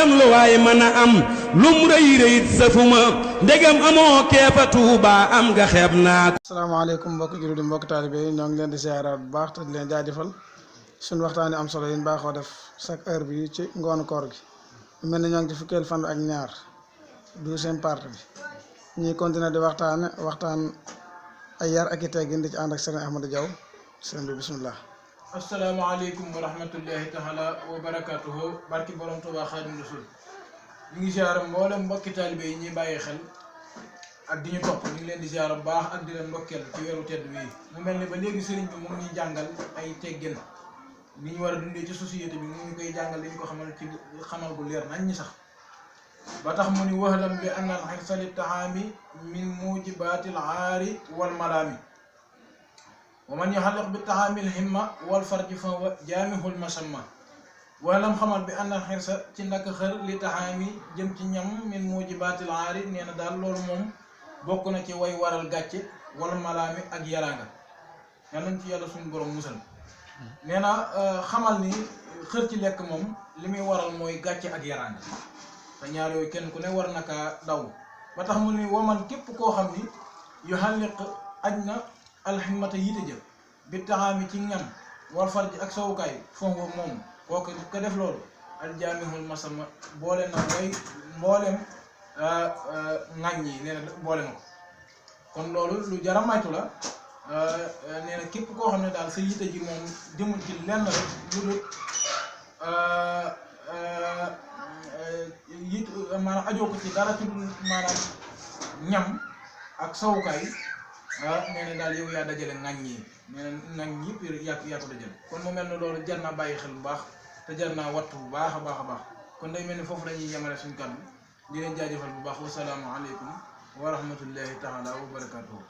mboolem lu waay mën a am lum rëy rëyit safuma ndegam amoo keefa Tuuba am nga xeeb naa ko. asalaamaaleykum mbokk jullit di mbokk taalibe yi ñoo ngi leen di ziaraat bu baax te di leen jaajëfal suñu waxtaan am solo yi ñu baaxoo def chaque heure bi ci ngoonu koor gi mel ni ñoo ngi ci fukkeel fan ak ñaar 12e partie bi ñuy continuer di waxtaan ay yar ak i teggin di ci ànd ak Serigne Ahmadou Diaw sëriñ bi bismillah. asalaamaaleykum wa rahmatullahi taala wa barakatuhu barki borom Tuuba Xaadimu Rasuul ñu ngi ziara mboolem mbokki taalibe yi ñuy bàyyi xel ak di ñu topp ñu ngi leen di ziara bu baax ak di leen ndokkeel ci weeru tedd bii mu mel ni ba léegi sëriñ bi mu ngi ñuy jàngal ay teggin ni ñu war a dundee ci société bi mu ngi koy jàngal li ñu ko xamal ci xamal bu leer nañ ñi sax ba tax mu ni waxlam bi anna al xirsa li taxaami min mujibatil aari wal malaami wa man yaxalliq bi taxaamil himma wal farji fa wa jaamihul masamma waxlam xamal bi anna al xirsa ci ndakk xër li taxaami jëm ci ñam min mujibatil aari nee na daal loolu moom bokk na ci way waral gàcce wal malaami ak yaraanga yal nañ ci yàlla suñu borom musal nee na xamal ni xër ci lekk moom li muy waral mooy gàcce ak yaraanga te ñaar yooyu kenn ku ne war na kaa daw ba tax mu ni waman képp koo xam ni yu xalliq aj na alximmata yite jë bi taxaami ci ñam wal farji ak sowukaay foofu moom kooku ko def loolu aljaamihul masama boole na way mboolem ŋàññ yi nee na boole na ko kon loolu lu jara maytu la nee na képp koo xam ne daal sa yite ji moom jëmul ci lenn rek lu dul yit maanaam ajoo ko ci dara ci dul maanaam ñam ak sowukaay nee na daal yow yaa dajale ŋàññ yi nee na ŋàññ yëpp yaa ko dajale kon mu mel ne loolu jar naa bàyyi xel bu baax te jar naa wattu bu baax a baax a baax kon day mel ni foofu lañuy yemale suñu kàddu di leen jaajëfal bu baax wasalaamu aleykum wa rahmatullahi taala wa barakatuhu